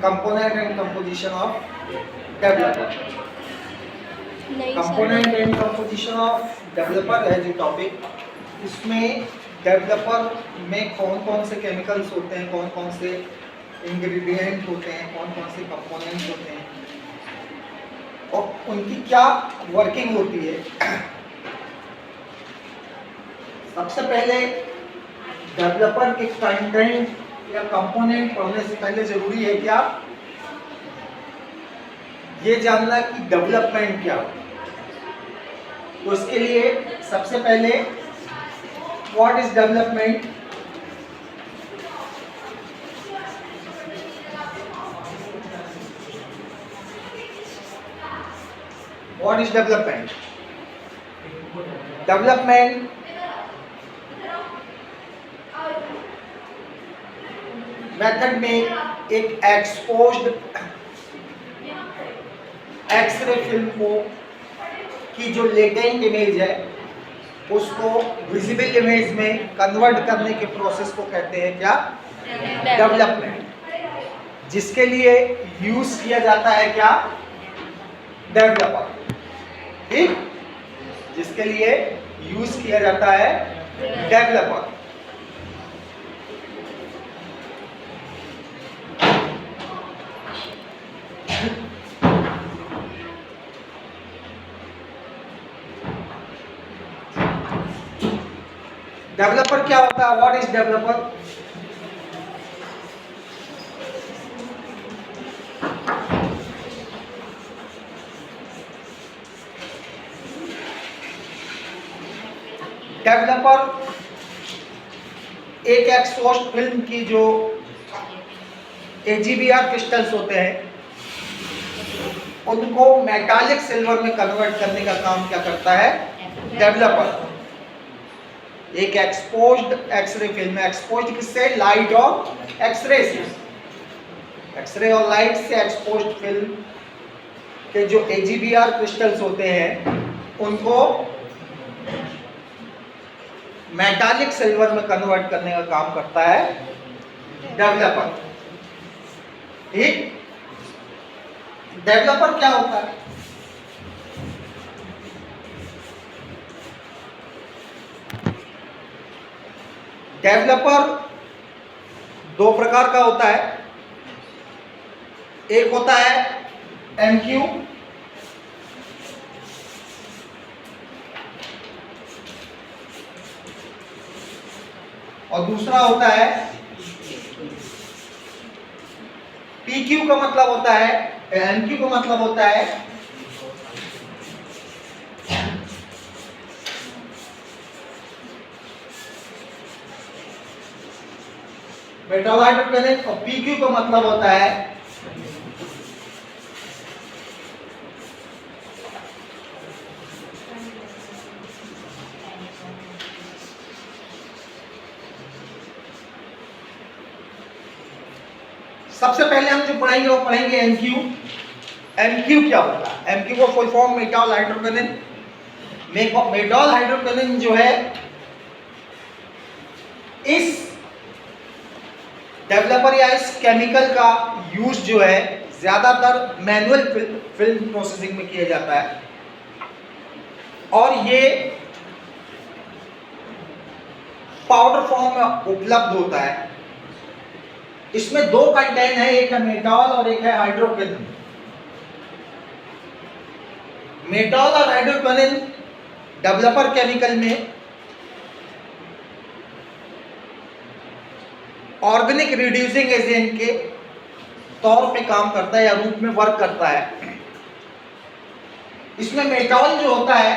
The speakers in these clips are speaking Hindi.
Component and composition of developer. Component and composition of developer है जो टॉपिक, इसमें डेवलपर में कौन कौन से केमिकल्स होते हैं, कौन कौन से इंग्रेडिएंट होते हैं, कौन कौन से कंपोनेंट्स होते हैं और उनकी क्या वर्किंग होती है। सबसे पहले डेवलपर के कंटेंट या कंपोनेंट पढ़ने से पहले जरूरी है क्या ये जानना कि डेवलपमेंट क्या हो। तो इसके लिए सबसे पहले what is development. What is development? Development method में एक एक्सपोज्ड एक्सरे फिल्म को की जो लेटेंट इमेज है उसको विजिबल इमेज में कन्वर्ट करने के प्रोसेस को कहते हैं क्या? डेवलपमेंट। जिसके लिए यूज किया जाता है क्या? डेवलपर। ठीक, जिसके लिए यूज किया जाता है डेवलपर। डेवलपर क्या होता है? What is developer? डेवलपर एक एक्सपोज्ड फिल्म की जो AGBR क्रिस्टल्स होते हैं उनको मेटालिक सिल्वर में कन्वर्ट करने का काम क्या करता है? डेवलपर। एक एक्सपोज्ड एक्सरे फिल्म, एक्सपोज्ड किससे? लाइट और एक्सरे से। एक्सरे और लाइट से एक्सपोज्ड फिल्म के जो AGBR क्रिस्टल्स होते हैं उनको मेटालिक सिल्वर में कन्वर्ट करने का काम करता है डेवलपर। ठीक, डेवलपर क्या होता है? डेवलपर दो प्रकार का होता है। एक होता है MQ और दूसरा होता है PQ। का मतलब होता है, MQ का मतलब होता है मेटल हाइड्रोक्लोरिक और PQ का मतलब होता है सबसे पहले हम जो पढ़ेंगे वो पढ़ेंगे MQ। MQ क्या होता है? MQ को full form metal hydrochloric. Metal hydrochloric जो है इस डेवलपर या इस केमिकल का यूज जो है ज्यादातर मैनुअल फिल्म प्रोसेसिंग में किया जाता है और ये पाउडर फॉर्म में उपलब्ध होता है। इसमें दो कंटेंट है, एक है मेटल और एक है हाइड्रोक्विनोन। मेटल और हाइड्रोक्विनोन डेवलपर केमिकल में ऑर्गेनिक रिड्यूसिंग एजेंट के तौर पे काम करता है या रूप में वर्क करता है। इसमें मेटल जो होता है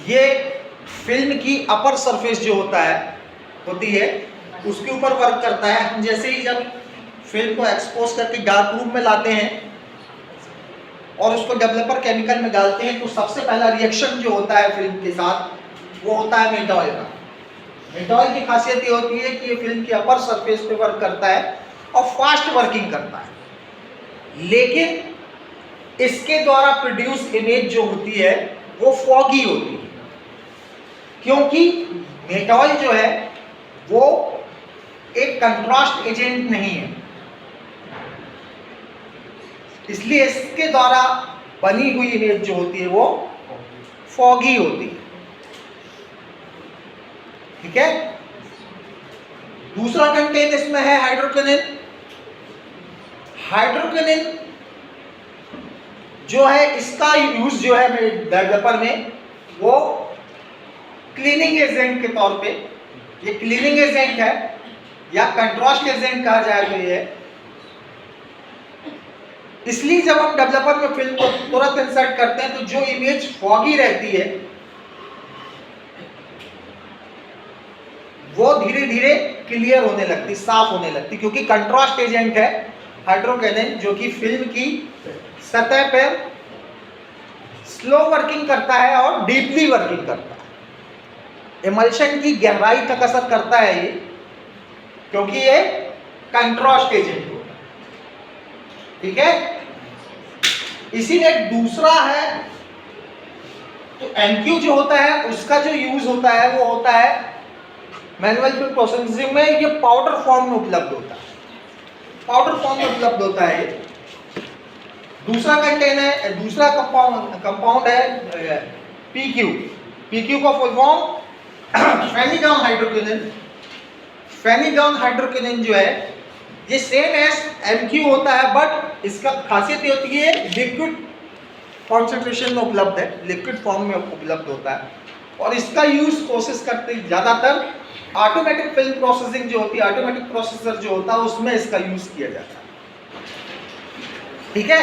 ये फिल्म की अपर सरफेस जो होती है उसके ऊपर वर्क करता है। हम जैसे ही जब फिल्म को एक्सपोज करके डार्क रूम में लाते हैं और उसको डेवलपर केमिकल में डालते हैं तो सबसे पहला रिएक्शन जो होता है फिल्म के साथ वो होता है मेटल का। मेटॉल की खासियत ये होती है कि ये फिल्म की अपर सरफेस पे वर्क करता है और फास्ट वर्किंग करता है, लेकिन इसके द्वारा प्रोड्यूस इमेज जो होती है वो फॉगी होती है, क्योंकि मेटॉल जो है वो एक कंट्रास्ट एजेंट नहीं है, इसलिए इसके द्वारा बनी हुई इमेज जो होती है वो फॉगी होती है। ठीक है। दूसरा कंटेंट इसमें है हाइड्रोक्विनिन। हाइड्रोक्विनिन जो है इसका यूज जो है डेवलपर में वो क्लीनिंग एजेंट के तौर पे, ये क्लीनिंग एजेंट है या कंट्रास्ट एजेंट कहा जाए तो ये है। इसलिए जब हम डेवलपर में फिल्म को तुरंत इंसर्ट करते हैं तो जो इमेज फॉगी रहती है वो धीरे धीरे क्लियर होने लगती, साफ होने लगती, क्योंकि कंट्रास्ट एजेंट है हाइड्रोक्विनिन, जो कि फिल्म की सतह पर स्लो वर्किंग करता है और डीपली वर्किंग करता है। इमल्शन की गहराई तक असर करता है ये, क्योंकि ये कंट्रास्ट एजेंट होता है। ठीक है। इसीलिए दूसरा है तो एनक्यू जो होता है उसका जो यूज होता है वो होता है मैनुअल फिल्म प्रोसेसिंग में, ये पाउडर फॉर्म में उपलब्ध होता है, पाउडर फॉर्म में उपलब्ध होता है। दूसरा कंटेन है, दूसरा कंपाउंड है पीक्यू। पीक्यू का फुल फॉर्म फेनिडाउन हाइड्रोक्विनिन। फेनिडाउन हाइड्रोक्विनिन जो है ये सेम एज एमक्यू होता है, बट इसका खासियत ये होती है लिक्विड कॉन्सेंट्रेशन में उपलब्ध है, लिक्विड फॉर्म में उपलब्ध होता है, और इसका यूज कोशिश करते ज़्यादातर ऑटोमेटिक फिल्म प्रोसेसिंग जो होती है, ऑटोमेटिक प्रोसेसर जो होता है उसमें इसका यूज किया जाता है। ठीक है।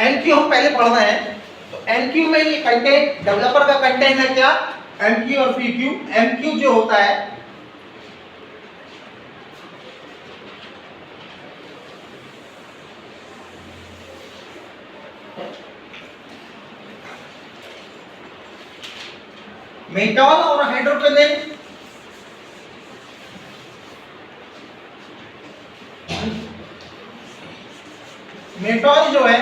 एनक्यू हम पहले पढ़ रहे हैं, तो एनक्यू में ये कंटेंट डेवलपर का कंटेंट है क्या, एमक्यू और पीक्यू। एमक्यू जो होता है मेटॉल और हाइड्रोक्विनिन मेटॉल जो है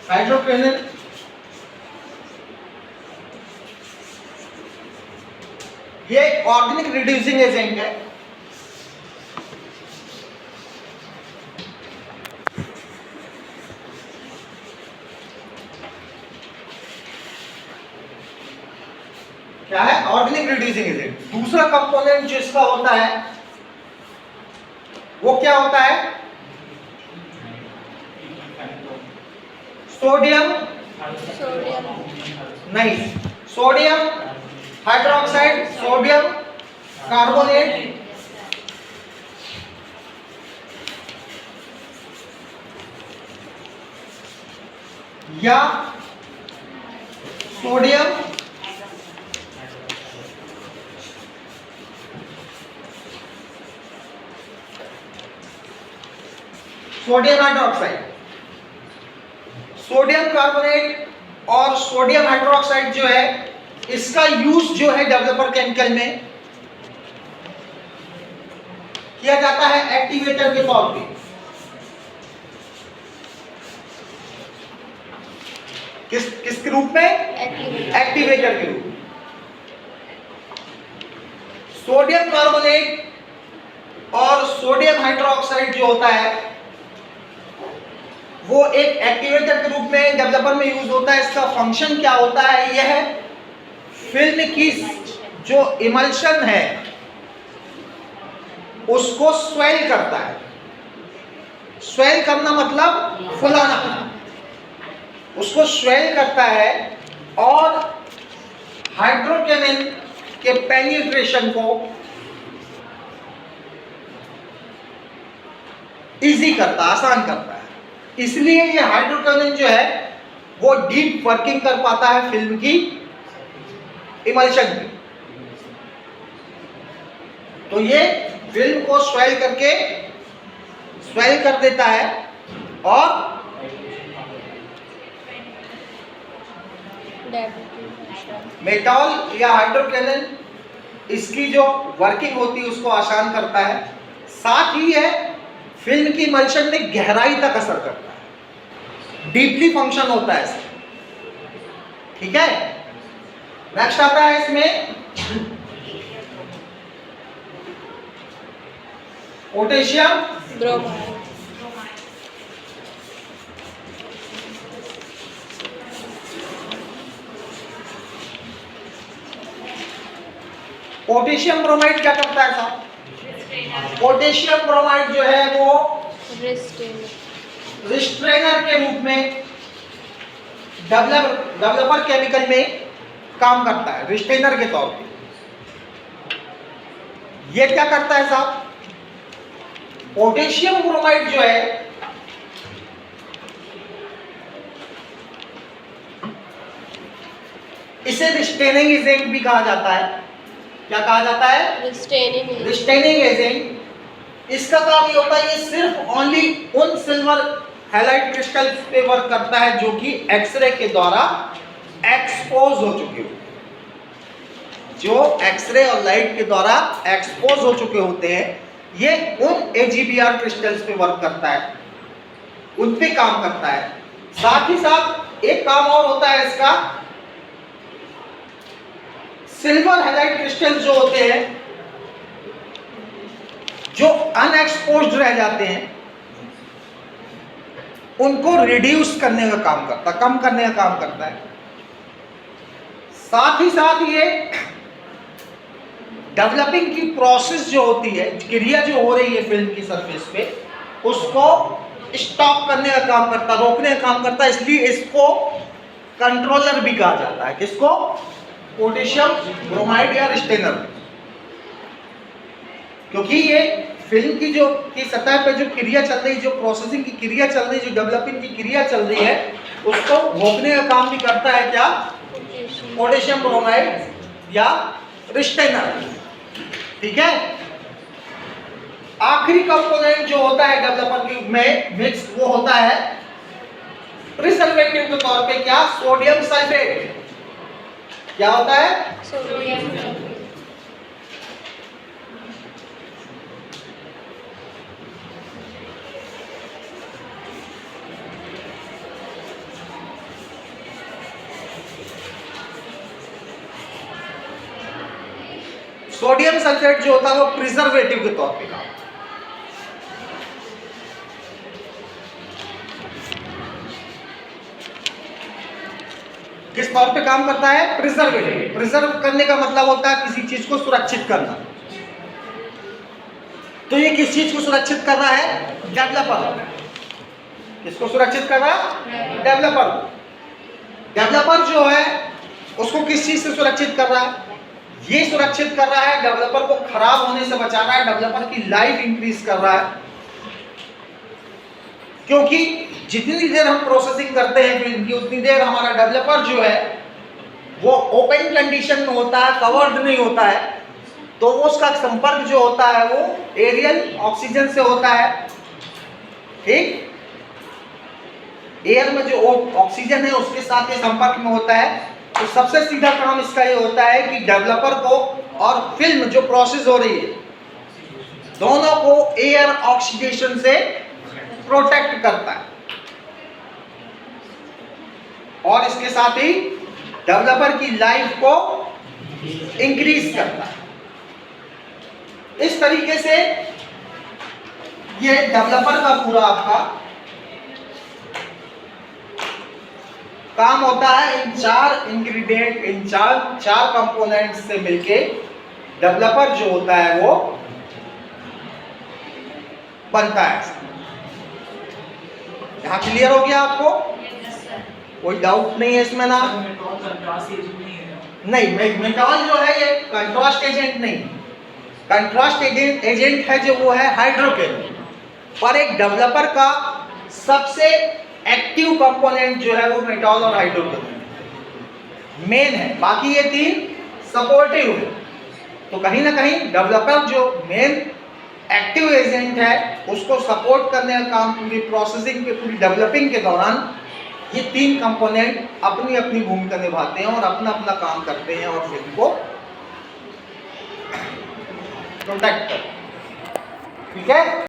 हाइड्रोक्विनिन ये एक ऑर्गेनिक रिड्यूसिंग एजेंट है। क्या है, ऑर्गेनिक रिड्यूसिंग एजेंट। दूसरा कंपोनेंट जिसका होता है वो क्या होता है, सोडियम नहीं, सोडियम हाइड्रोक्साइड, सोडियम कार्बोनेट, या सोडियम हाइड्रोक्साइड। सोडियम कार्बोनेट और सोडियम हाइड्रोक्साइड जो है इसका यूज जो है डेवलपर केमिकल में किया जाता है एक्टिवेटर के तौर पे। किस रूप में, एक्टिवेटर के रूप में। सोडियम कार्बोनेट और सोडियम हाइड्रोक्साइड जो होता है वो एक एक्टिवेटर के रूप में डेवलपर में यूज होता है। इसका फंक्शन क्या होता है, यह फिल्म की जो इमल्शन है उसको स्वेल करता है। स्वेल करना मतलब फुलाना, उसको स्वेल करता है और हाइड्रोक्विनिन के पेनिट्रेशन को इजी करता, आसान करता है। इसलिए ये हाइड्रोक्विनिन जो है वो डीप वर्किंग कर पाता है फिल्म की इमल्शन की। तो ये फिल्म को स्वेल कर देता है और मेटॉल या हाइड्रोक्विनोन इसकी जो वर्किंग होती है उसको आसान करता है, साथ ही यह फिल्म की इमल्शन में गहराई तक असर करता है, डीपली फंक्शन होता है इसमें। ठीक है, नेक्स्ट आता है इसमें पोटेशियम ब्रोमाइड। पोटेशियम ब्रोमाइड क्या करता है साहब? पोटेशियम ब्रोमाइड जो है वो रिस्ट्रेनर के रूप में डेवलपर केमिकल में काम करता है, रिस्ट्रेनर के तौर पे। ये क्या करता है साहब? पोटेशियम ब्रोमाइड जो है इसे रिस्ट्रेनिंग एजेंट भी कहा जाता है। क्या कहा जाता है? Restraining agent. इसका काम ये होता है, ये सिर्फ ओनली उन सिल्वर हैलाइड क्रिस्टल पे वर्क करता है जो कि एक्सरे के द्वारा एक्सपोज हो चुके होते हैं। जो एक्सरे और लाइट के द्वारा एक्सपोज हो चुके होते हैं, ये उन AGBR क्रिस्टल्स पे वर्क करता है, उन पे काम करता है। साथ ही साथ एक काम और होता है इसका, सिल्वर हैलाइड क्रिस्टल जो होते हैं, जो अनएक्सपोज्ड रह जाते हैं, उनको रिड्यूस करने का काम करता है, कम करने का काम करता है। साथ ही साथ ये डेवलपिंग की प्रोसेस जो होती है, क्रिया जो हो रही है फिल्म की सरफेस पे, उसको स्टॉप करने का काम करता है, रोकने का काम करता है। इसलिए इसको कंट्रोलर भी कहा जाता है। किसको? पोटेशियम ब्रोमाइड या रिस्ट्रेनर। क्योंकि ये फिल्म की जो की सतह पे जो क्रिया चल रही है, जो प्रोसेसिंग की क्रिया चल रही है, जो डेवलपिंग की क्रिया चल रही है, उसको रोकने का काम भी करता है क्या? पोटेशियम ब्रोमाइड या रिस्ट्रेनर। ठीक है, आखिरी कंपोनेंट जो होता है डेवलपर की में मिक्स, वो होता है प्रिजर्वेटिव के तौर पे क्या? Sodium sulphate. क्या होता है? सोडियम। सोडियम सल्फेट जो होता है वो प्रिजर्वेटिव के तौर पे काम, किस तौर पे काम करता है? प्रिजर्वेटिव। प्रिजर्व करने का मतलब होता है किसी चीज को सुरक्षित करना। तो ये किस चीज को सुरक्षित कर रहा है? डेवलपर। किसको सुरक्षित कर रहा है? डेवलपर। डेवलपर जो है उसको किस चीज से सुरक्षित कर रहा है? ये सुरक्षित कर रहा है, डेवलपर को खराब होने से बचा रहा है, डेवलपर की लाइफ इंक्रीज कर रहा है। क्योंकि जितनी देर हम प्रोसेसिंग करते हैं फिल्म की, उतनी देर हमारा डेवलपर जो है वो ओपन कंडीशन में होता है, कवर्ड नहीं होता है। तो उसका संपर्क जो होता है वो एरियल ऑक्सीजन से होता है। ठीक, एयर में जो ऑक्सीजन है उसके साथ ये संपर्क में होता है। तो सबसे सीधा काम इसका ये होता है कि डेवलपर को और फिल्म जो प्रोसेस हो रही है, दोनों को एयर ऑक्सीडेशन से प्रोटेक्ट करता है, और इसके साथ ही डेवलपर की लाइफ को इंक्रीज करता है। इस तरीके से ये डेवलपर का पूरा आपका काम होता है। इन चार इंग्रेडिएंट, इन चार कंपोनेंट्स से मिलके डेवलपर जो होता है वो बनता है। यहाँ क्लियर हो गया आपको? कोई डाउट नहीं है इसमें ना? नहीं, मेटॉल जो है ये कंट्रास्ट एजेंट नहीं, कंट्रास्ट एजेंट है जो वो है हाइड्रोकेन। पर एक डेवलपर का सबसे एक्टिव कंपोनेंट जो है वो मेटॉल और हाइड्रोकेन मेन है, बाकी ये तीन सपोर्टिव है। तो कहीं ना कहीं डेवलपर जो मेन एक्टिव एजेंट है उसको सपोर्ट करने का काम पूरी प्रोसेसिंग के, पूरी डेवलपिंग के दौरान ये तीन कंपोनेंट अपनी अपनी भूमिका निभाते हैं और अपना अपना काम करते हैं और फिल्म को प्रोटेक्ट करते हैं। ठीक है।